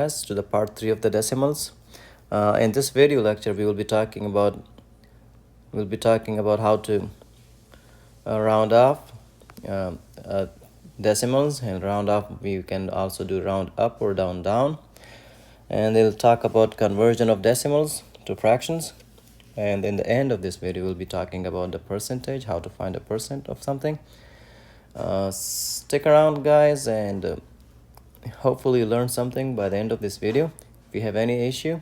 guys, to the part 3 of the decimals. In this video lecture, we will be talking about how to round off uh, uh, decimals, and round off we can also do round up or down, and we'll talk about conversion of decimals to fractions. And in the end of this video, we'll be talking about the percentage, how to find a percent of something. Stick around, guys, and hopefully you learn something by the end of this video. If you have any issue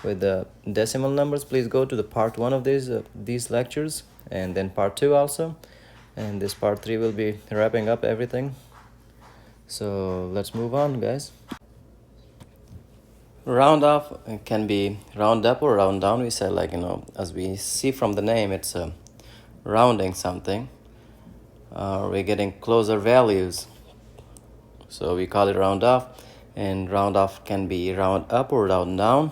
with the decimal numbers, please go to the part 1 of these lectures, and then part 2 also, and this part 3 will be wrapping up everything. So let's move on, guys. Round off can be round up or round down. We said, like, as we see from the name, it's rounding something. We're getting closer values, so we call it round off. And round off can be round up or round down.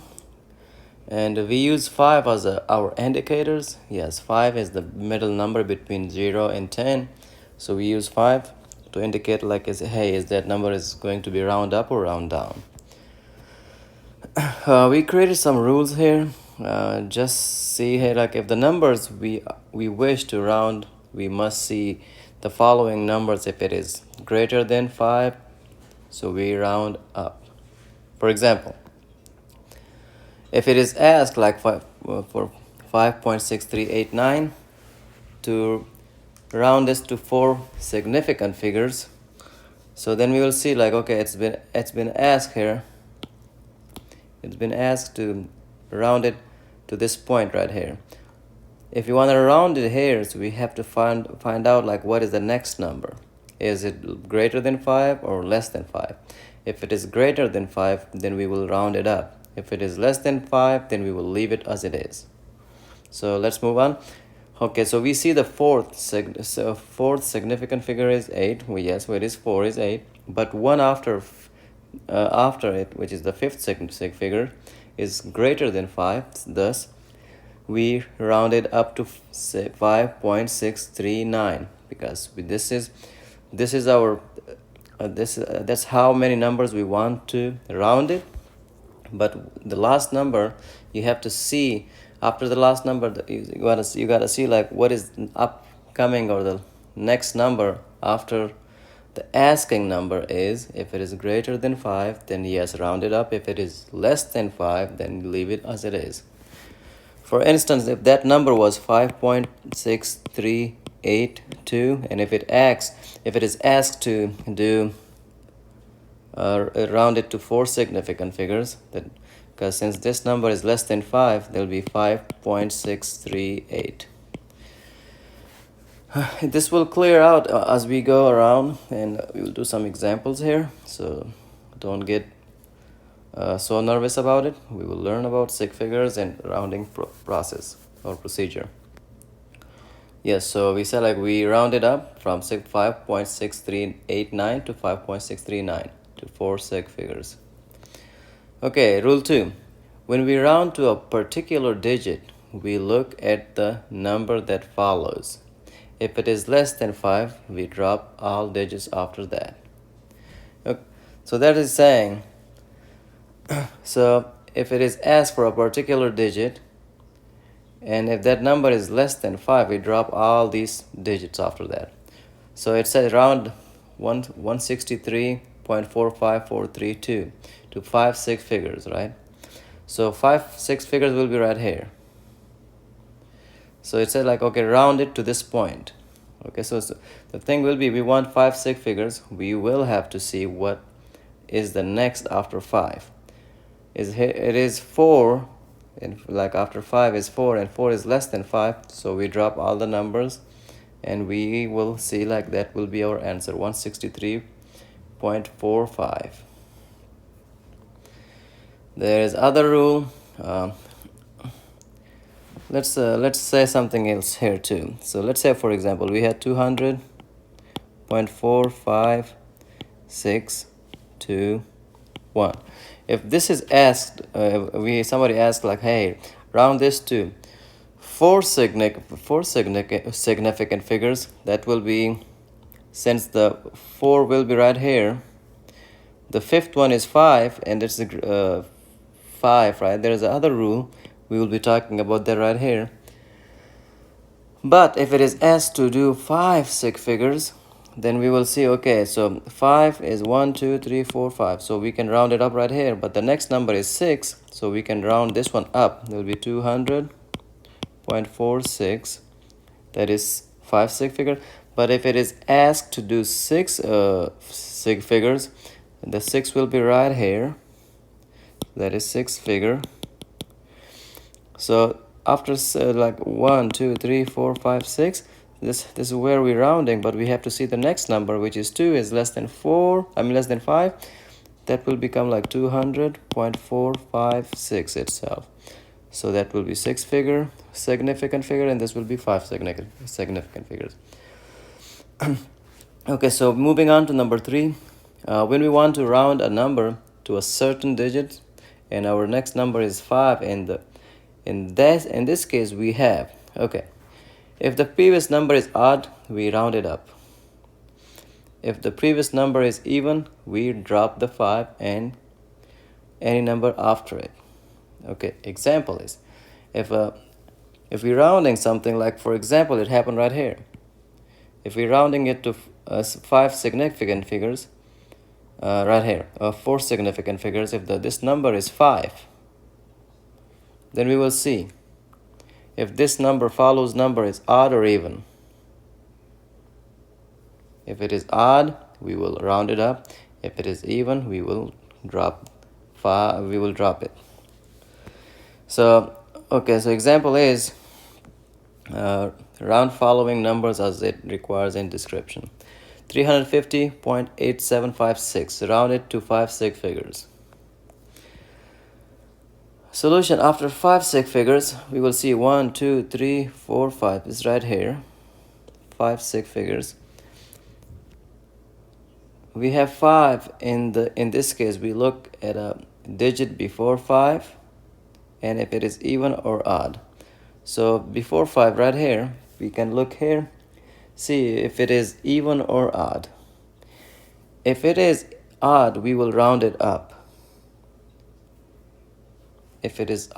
And we use 5 as our indicators. Yes, 5 is the middle number between 0 and 10. So we use 5 to indicate, like, is that number is going to be round up or round down. We created some rules here. Just see here, like, if the numbers we wish to round, we must see the following numbers. If it is greater than 5, so we round up. For example, if it is asked, like, for 5.6389 to round this to 4 significant figures, so then we will see, like, okay, it's been asked here. It's been asked to round it to this point right here. If you want to round it here, so we have to find out, like, what is the next number. Is it greater than 5 or less than 5? If it is greater than 5, then we will round it up. If it is less than 5, then we will leave it as it is. So let's move on. Okay, so we see the fourth significant figure is 8. Yes, it is 4 is 8, but one after it, which is the fifth significant figure, is greater than 5. Thus, we round it up to 5.639, because this is our that's how many numbers we want to round it. But the last number, you have to see after the last number, you gotta see, like, what is upcoming or the next number after the asking number is. If it is greater than 5, then yes, round it up. If it is less than 5, then leave it as it is. For instance, if that number was 5.6382, and if it is asked to do round it to 4 significant figures, then, because since this number is less than 5, there will be 5.638. This will clear out as we go around, and we will do some examples here, so don't get so nervous about it. We will learn about sig figures and rounding process or procedure. Yes, so we said, like, we rounded up from 5.6389 to 5.639 to 4 sig figures. Okay, rule 2. When we round to a particular digit, we look at the number that follows. If it is less than 5, we drop all digits after that. Okay, so that is saying, so if it is asked for a particular digit, and if that number is less than 5, we drop all these digits after that. So it says round 163.45432 to 5 6 figures, right? So 5 6 figures will be right here. So it said, like, okay, round it to this point. Okay, so the thing will be, we want 5 6 figures. We will have to see what is the next after 5. It is 4, and, like, after 5 is 4, and 4 is less than 5, so we drop all the numbers, and we will see, like, that will be our answer, 163.45. There is other rule. Let's say something else here too. So let's say, for example, we had 200.45621. If this is asked, somebody asked, like, hey, round this to 4 significant figures, that will be, since the 4 will be right here, The fifth one is 5, and it's the 5, right? There is another rule. We will be talking about that right here. But if it is asked to do 5 sig figures, then we will see, okay, so 5 is 1, 2, 3, 4, 5. So we can round it up right here. But the next number is 6, so we can round this one up. It will be 200.46. That is 5 sig figure. But if it is asked to do 6 sig figures, the 6 will be right here. That is 6 figure. So after like 1, 2, 3, 4, 5, 6, this is where we're rounding, but we have to see the next number, which is 2 is less than 4, less than 5. That will become like 200.456 itself. So that will be 6 figure, significant figure, and this will be 5 significant figures. Okay, so moving on to number 3. When we want to round a number to a certain digit, and our next number is 5, and in this case we have, okay, if the previous number is odd, we round it up. If the previous number is even, we drop the 5 and any number after it. Okay, example is, if we're rounding something, like for example, it happened right here. If we're rounding it to 5 significant figures, right here, 4 significant figures, if this number is 5, then we will see if this number follows number is odd or even. If it is odd, we will round it up. If it is even, we will drop it. So okay, so example is round following numbers as it requires in description. 350.8756, round it to 5 sig figures. Solution: after 5 sig figures, we will see 1, 2, 3, 4, 5. It's right here. 5 sig figures. We have 5 in this case. We look at a digit before 5, and if it is even or odd. So before 5, right here, we can look here, see if it is even or odd. If it is odd, we will round it up. If it is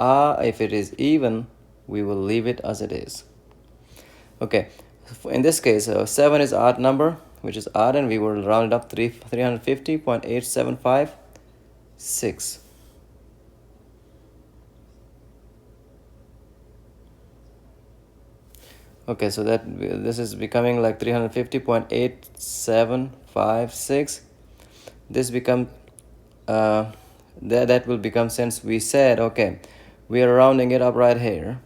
even, we will leave it as it is. Okay, in this case, 7 is odd number, which is odd, and we will round it up 350.8756. Okay, so this is becoming like 350.8756. This become that will become, since we said, okay, we are rounding it up right here.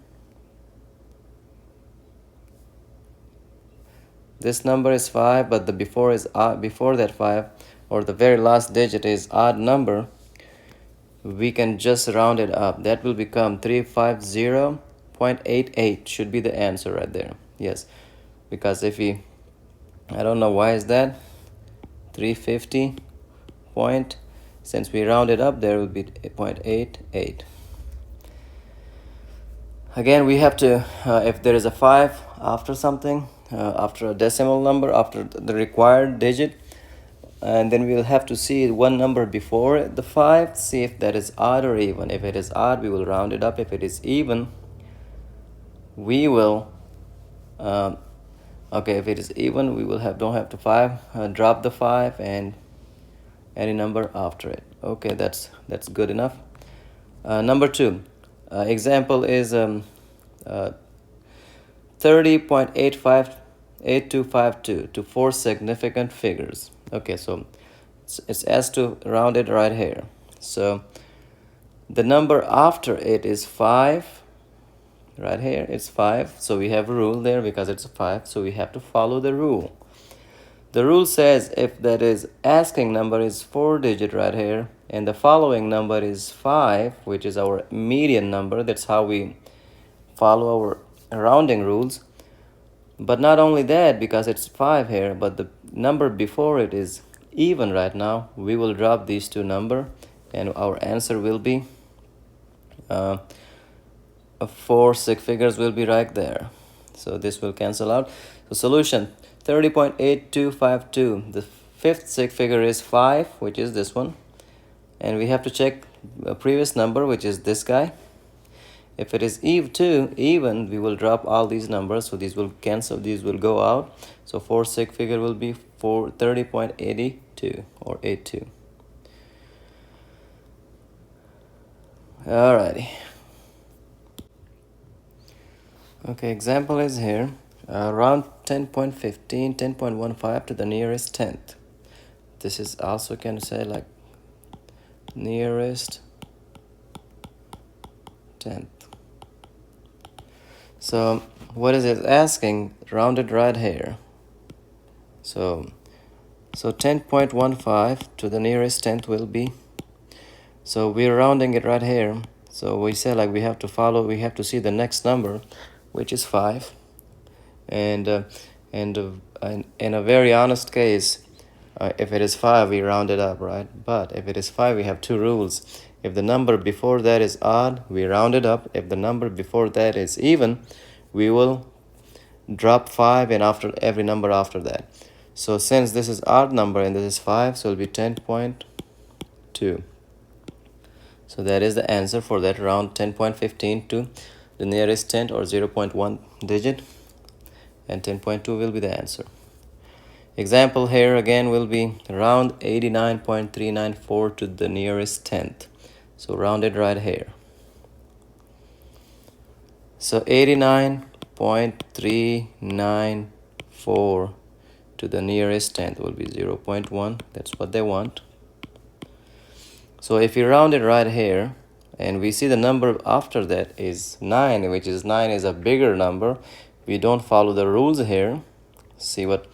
This number is 5, but the before that 5, or the very last digit is odd number. We can just round it up. That will become 350.88 should be the answer right there. Yes, because if we, I don't know why is that 350 point, since we round it up, there will be 0.88. Again, we have to, if there is a 5 after something, after a decimal number, after the required digit, and then we will have to see one number before the 5, see if that is odd or even. If it is odd, we will round it up. If it is even, we will okay, if it is even, we will don't have to 5, drop the 5 and any number after it. Okay, that's good enough. Number 2, example is 30.8252 to 4 significant figures. Okay, so it's asked to round it right here. So the number after it is 5. Right here it's 5, so we have a rule there because it's 5, so we have to follow the rule. The rule says if that is asking number is 4-digit right here, and the following number is 5, which is our median number, that's how we follow our rounding rules. But not only that, because it's 5 here, but the number before it is even right now, we will drop these two numbers, and our answer will be 4 sig figures will be right there. So this will cancel out. So solution: 30.8252. The fifth sig figure is 5, which is this one, and we have to check a previous number, which is this guy. If it is even, we will drop all these numbers, so these will cancel, these will go out. So fourth sig figure will be 30.82 or 82. Alrighty. Okay, example is here. Round 10.15, 10.15 to the nearest tenth. This is also can say like nearest tenth. So what is it asking? Rounded right here. So 10.15 to the nearest tenth will be. So we're rounding it right here. So we say like we have to see the next number, which is 5. And in a very honest case, if it is 5, we round it up, right? But if it is 5, we have two rules. If the number before that is odd, we round it up. If the number before that is even, we will drop 5 and after every number after that. So since this is odd number and this is 5, so it will be 10.2. So that is the answer for that round 10.15 to the nearest tenth or 0.1 digit, and 10.2 will be the answer. Example here again will be round 89.394 to the nearest tenth. So rounded right here. So 89.394 to the nearest tenth will be 0.1. That's what they want. So if we round it right here, and we see the number after that is 9, which is 9 is a bigger number, we don't follow the rules here. See what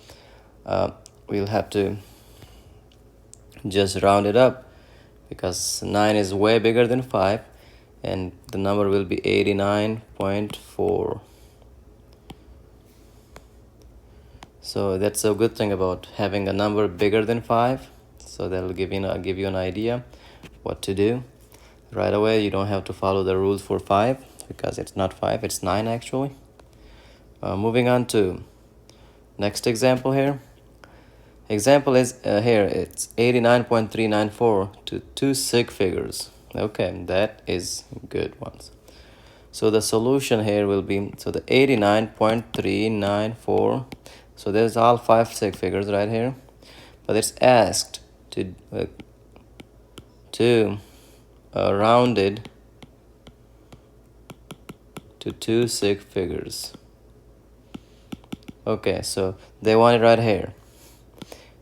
we'll have to just round it up, because 9 is way bigger than 5, and the number will be 89.4. So that's a good thing about having a number bigger than 5. So that'll give you an idea what to do right away. You don't have to follow the rules for 5, because it's not 5, it's 9 actually. Moving on to next example here. Example is here, it's 89.394 to 2 sig figures. Okay, that is good ones. So the solution here will be, so the 89.394, so there's all 5 sig figures right here, but it's asked to rounded to 2 sig figures. Okay, so they want it right here.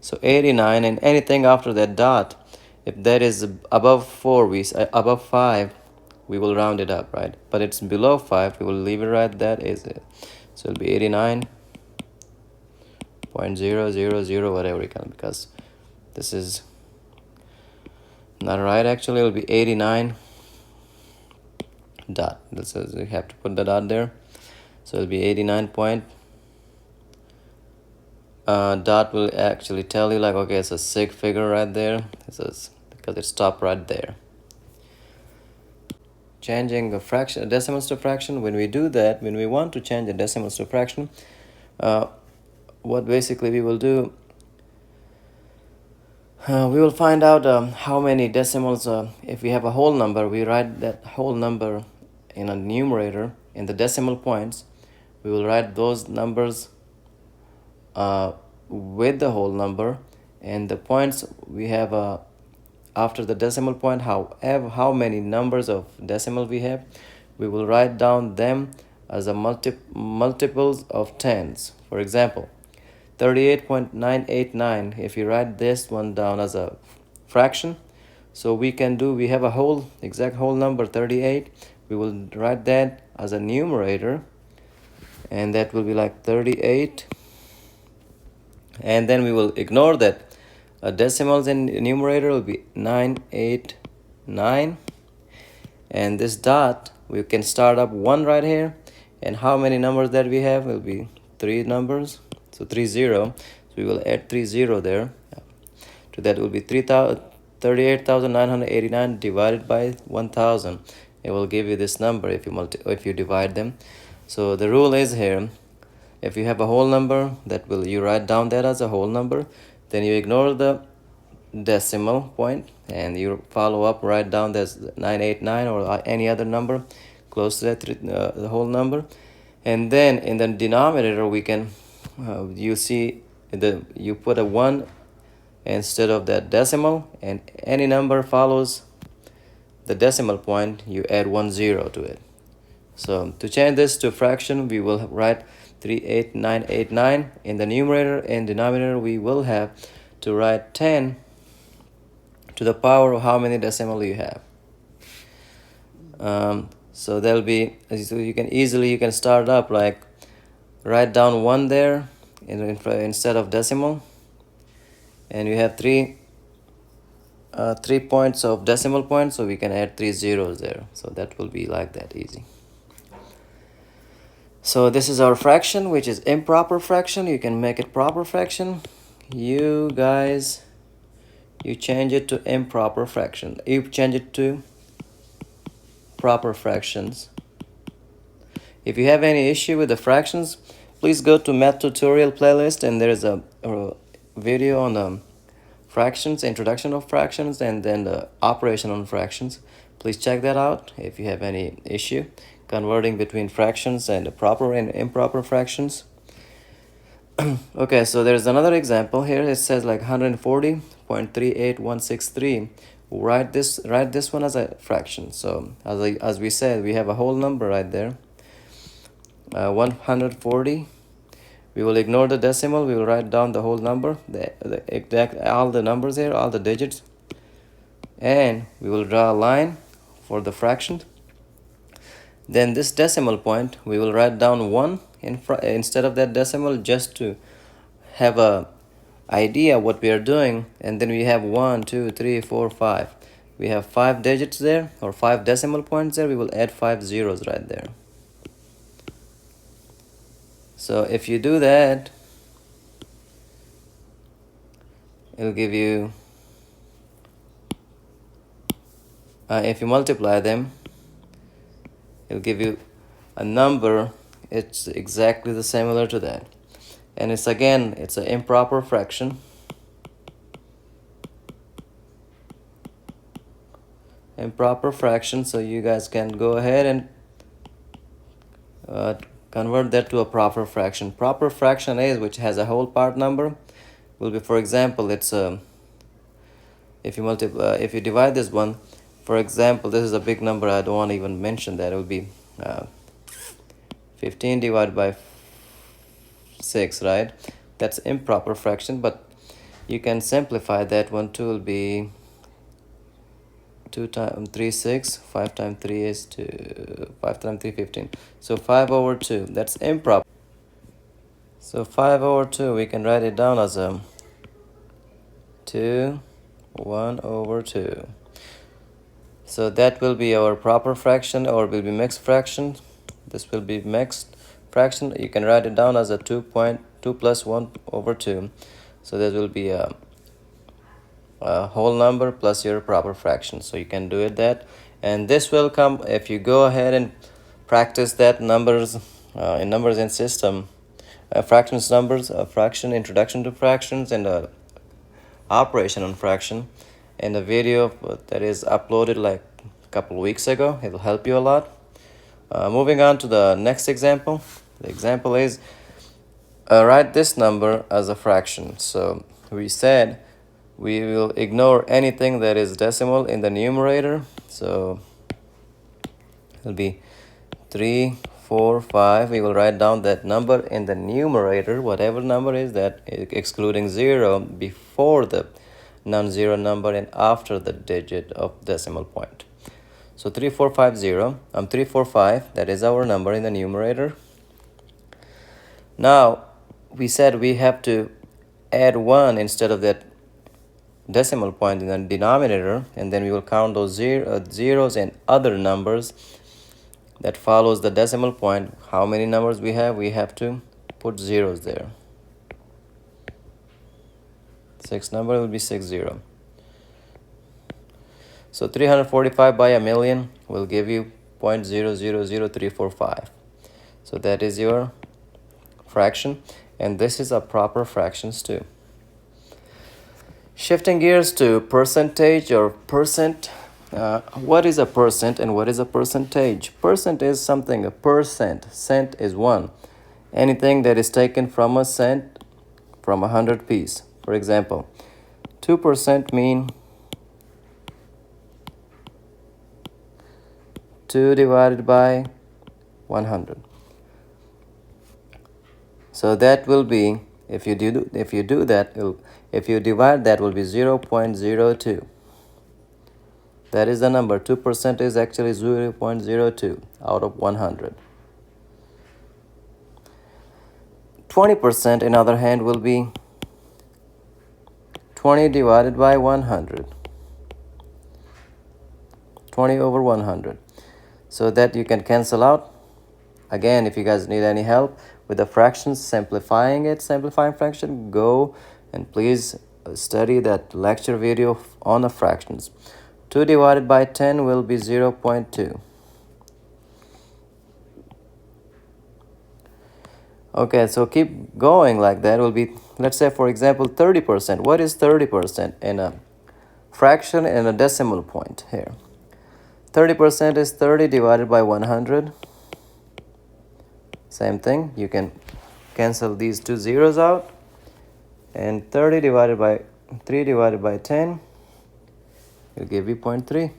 So 89 and anything after that dot, if that is above 4, above 5, we will round it up, right? But it's below 5, we will leave it right. That is it. So it'll be 89.000 whatever you can, because this is not right. Actually, it will be 89 dot. This is, you have to put the dot there. So it'll be 89 point. Dot will actually tell you like, okay, it's a sig figure right there. Because it stopped right there. Changing a fraction, decimals to fraction. When we do that, when we want to change the decimals to fraction, what basically we will do, we will find out how many decimals. If we have a whole number, we write that whole number in a numerator. In the decimal points, we will write those numbers with the whole number, and the points we have after the decimal point, how many numbers of decimal we have, we will write down them as a multiples of tens. For example, 38.989, if you write this one down as a fraction, so we have a exact whole number 38, we will write that as a numerator, and that will be like 38, and then we will ignore that decimals in numerator will be 989, and this dot we can start up 1 right here, and how many numbers that we have will be 3 numbers, so 30, so we will add 30 there. To that will be 38,989 divided by 1000. It will give you this number if you divide them. So the rule is here, if you have a whole number, you write down that as a whole number. Then you ignore the decimal point and you follow up, write down this 989 or any other number close to that the whole number. And then in the denominator we can you see you put a 1 instead of that decimal, and any number follows the decimal point, you add 10 to it. So to change this to fraction, we will write 38989 in the numerator, and denominator we will have to write 10 to the power of how many decimal you have. So there'll be, so you can start up like write down 1 there instead of decimal, and you have 3 points of decimal points, so we can add 3 zeros there. So that will be like that, easy. So this is our fraction, which is improper fraction. You can make it proper fraction. You guys, you change it to improper fraction. You change it to proper fractions. If you have any issue with the fractions, please go to math tutorial playlist, and there is a video on the fractions, introduction of fractions, and then the operation on fractions. Please check that out if you have any issue converting between fractions and proper and improper fractions. Okay, so there's another example here. It says like 140.38163. Write this one as a fraction. So as we said, we have a whole number right there, 140. We will ignore the decimal. We will write down the whole number, the exact all the numbers here, all the digits, and we will draw a line for the fraction. Then this decimal point, we will write down 1 instead of that decimal, just to have a idea what we are doing. And then we have 1 2 3 4 5. We have 5 digits there, or 5 decimal points there. We will add 5 zeros right there. So if you do that, it'll give you, if you multiply them, it'll give you a number. It's exactly the similar to that, and it's an improper fraction. Improper fraction. So you guys can go ahead and convert that to a proper fraction. Proper fraction is which has a whole part number. Will be, for example, it's if you divide this one, for example, this is a big number, I don't want to even mention that. It will be 15 divided by 6, right? That's improper fraction, but you can simplify that one too. Will be 2 times 3 6, 5 times 3 is 2, 5 times 3 15. So 5/2, that's improper. So 5/2, we can write it down as a 2 1/2. So that will be our proper fraction, or will be mixed fraction. This will be mixed fraction. You can write it down as a 2.2 plus 1/2. So that will be a whole number plus your proper fraction. So you can do it that, and this will come if you go ahead and practice that numbers in numbers in system, fractions numbers, fraction, introduction to fractions, and operation on fraction, in the video that is uploaded like a couple weeks ago. It will help you a lot. Moving on to the next example. The example is write this number as a fraction. So we said we will ignore anything that is decimal in the numerator. So it will be 3 4 5. We will write down that number in the numerator, whatever number is that, excluding 0 before the non-zero number and after the digit of decimal point. So 3450, that is our number in the numerator. Now we said we have to add 1 instead of that decimal point in the denominator, and then we will count those zeros and other numbers that follows the decimal point. How many numbers we have to put zeros there. 6 number will be 60. So 345 by a million will give you 0.000345. So that is your fraction, and this is a proper fractions too. Shifting gears to percentage or percent. What is a percent and what is a percentage? Percent is something, a percent. Cent is one. Anything that is taken from a cent, from 100 piece. For example, 2% mean 2 divided by 100. So that will be, if you do that, if you divide that, will be 0.02. That is the number. 2% is actually 0.02 out of 100. 20%, in other hand, will be 20 divided by 100. 20 over 100. So that you can cancel out. Again, if you guys need any help with the fractions, simplifying fraction, go and please study that lecture video on the fractions. 2 divided by 10 will be 0.2. Okay, so keep going like that. Will be, let's say, for example, 30%. What is 30% in a fraction and a decimal point here? 30% is 30 divided by 100. Same thing, you can cancel these two zeros out. And 30 divided by 3 divided by 10 will give you 0.3.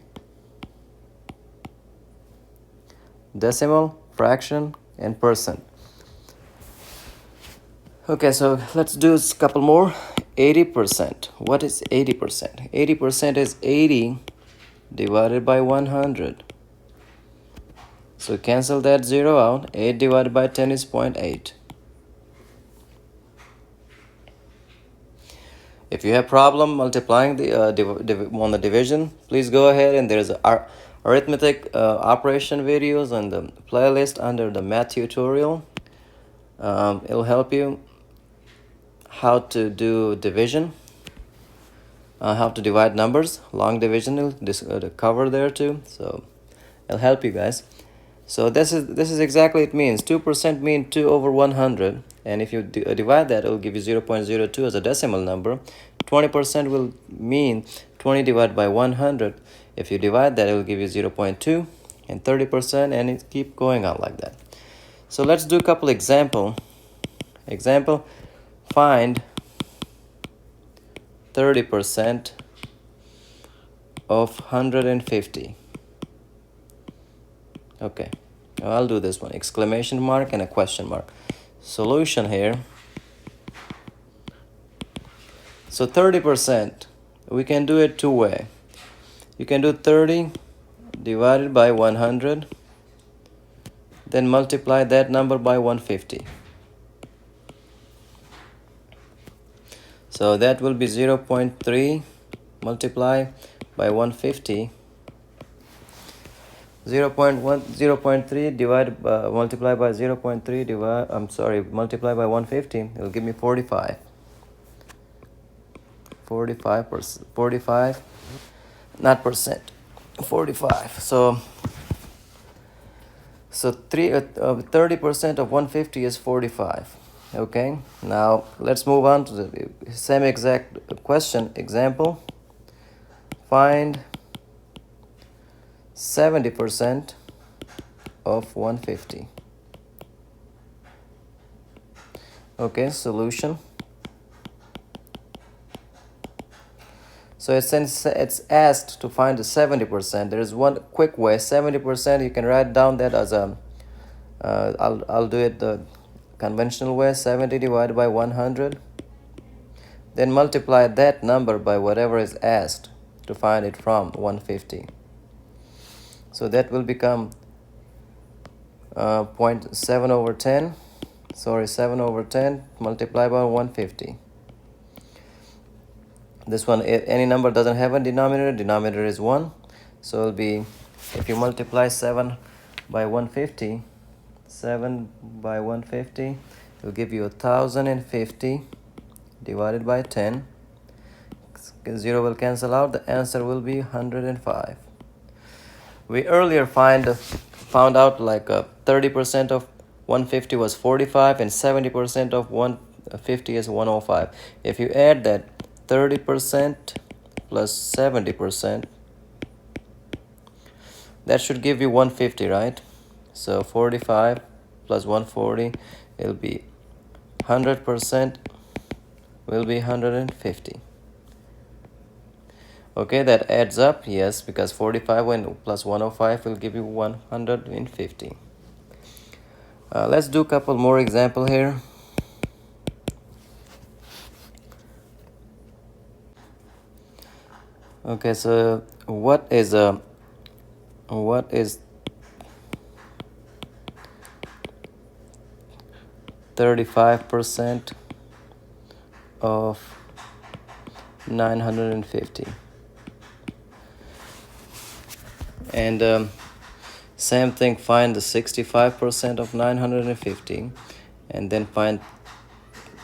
Decimal, fraction, and percent. Okay, so let's do a couple more. 80%. What is 80%? 80% is 80 divided by 100. So cancel that 0 out. 8 divided by 10 is 0.8. If you have problem multiplying the on the division, please go ahead and there's arithmetic operation videos on the playlist under the math tutorial. It'll help you how to do division, how to divide numbers. Long division will cover there too, so it'll help you guys. So this is exactly it means. 2% mean 2 over 100, and if you divide that, it will give you 0.02 as a decimal number. 20% will mean 20 divided by 100. If you divide that, it will give you 0.2, and 30%, and it keep going on like that. So let's do a couple example. Find 30% of 150. Okay, I'll do this one. Exclamation mark and a question mark. Solution here. So 30%, we can do it two way. You can do 30 divided by 100, then multiply that number by 150. So that will be 0.3 multiply by 150. 0.3 divided multiply by 0.3 divide multiply by 150, it will give me 45. 45%, not percent, 45. So 30% of 150 is 45. Okay, now let's move on to the same exact question example. Find 70% of 150. Okay, solution. So since it's asked to find the 70%, there is one quick way. 70%, you can write down that as a I'll do it the conventional way. 70 divided by 100, then multiply that number by whatever is asked to find it from 150. So that will become 0.7 over 10. Sorry, 7 over 10 multiplied by 150. This one, if any number doesn't have a denominator is 1. So it'll be, if you multiply 7 by 150, 7 by 150 will give you 1050 divided by 10. 0 will cancel out. The answer will be 105. We earlier found out like 30% of 150 was 45 and 70% of 150 is 105. If you add that, 30% plus 70%. That should give you 150, right? So 45 plus 140 will be 100%, will be 150. Okay, that adds up, yes, because 45 plus 105 will give you 150. Let's do a couple more example here. Okay, so what is 35% of 950? And same thing, find the 65% of 950, and then find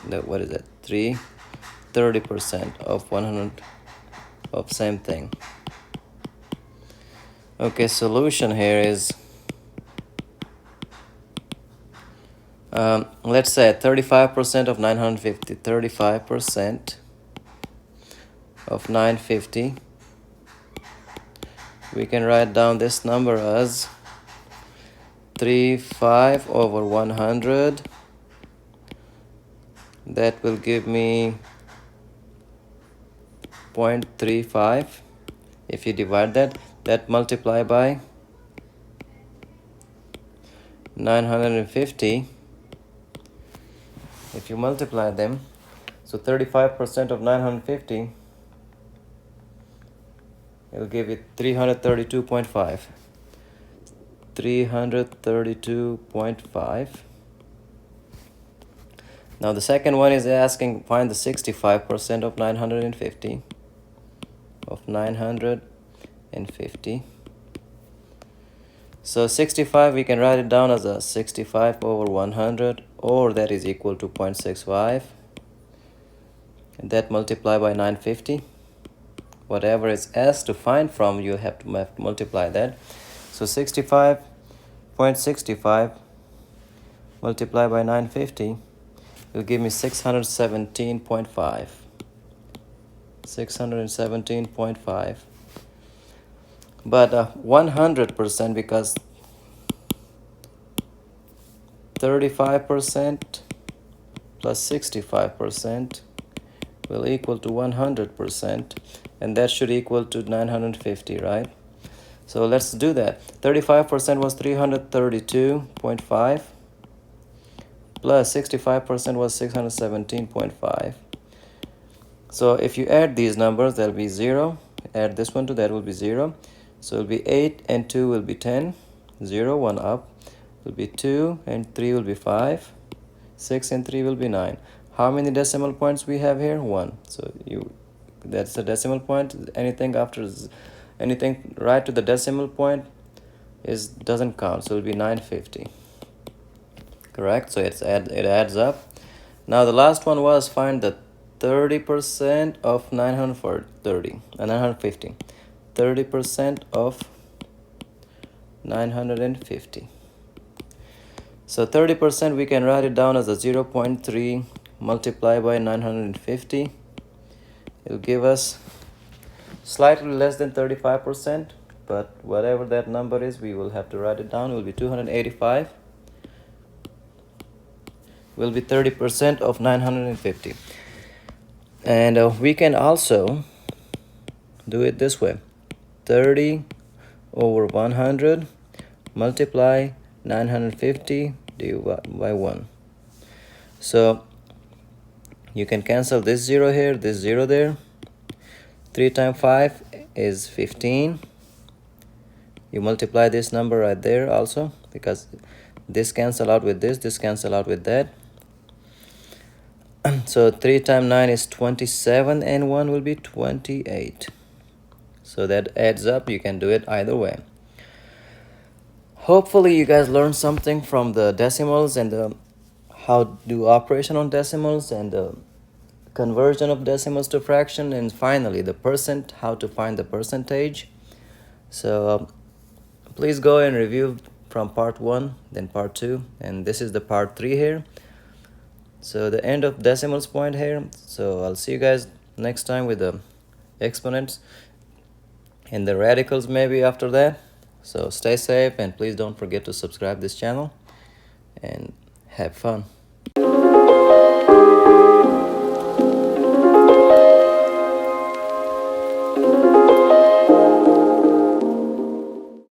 the, what is that, 30% of 100 of same thing. Okay, solution here is, let's say 35% of 950, 35% of 950, we can write down this number as 35 over 100. That will give me 0.35. If you divide that multiply by 950, if you multiply them, so 35% of 950 will give it 332.5. 332.5. Now the second one is asking find the 65% of 950 of 950. So 65, we can write it down as a 65 over 100, or that is equal to 0.65, and that multiply by 950. Whatever is S to find from, you have to multiply that. So 65.65 multiplied by 950 will give me 617.5. 617.5. But 100%, because 35% plus 65% will equal to 100%, and that should equal to 950, right? So let's do that. 35% was 332.5 plus 65% was 617.5. So if you add these numbers, that'll be 0. Add this one to that will be 0. So it'll be 8 and 2 will be 10. 0, 1 up will be 2, and 3 will be 5. 6 and 3 will be 9. How many decimal points we have here? 1. So that's the decimal point. Anything right to the decimal point doesn't count. So it'll be 950. Correct? So it adds up. Now the last one was find the 30% of 950. 30% of 950. So 30%, we can write it down as a 0.3 multiplied by 950. It'll give us slightly less than 35%, but whatever that number is, we will have to write it down. It will be 285. Will be 30% of 950. And we can also do it this way. 30 over 100 multiply 950 divided by 1. So you can cancel this 0 here, this 0 there. 3 times 5 is 15. You multiply this number right there also, because this cancel out with this cancel out with that. So 3 times 9 is 27, and 1 will be 28. So that adds up. You can do it either way. Hopefully you guys learned something from the decimals and how do operation on decimals, and the conversion of decimals to fraction, and finally the percent, how to find the percentage. So please go and review from part 1, then part 2, and this is the part 3 here. So the end of decimals point here. So I'll see you guys next time with the exponents and the radicals maybe after that. So stay safe and please don't forget to subscribe this channel and have fun.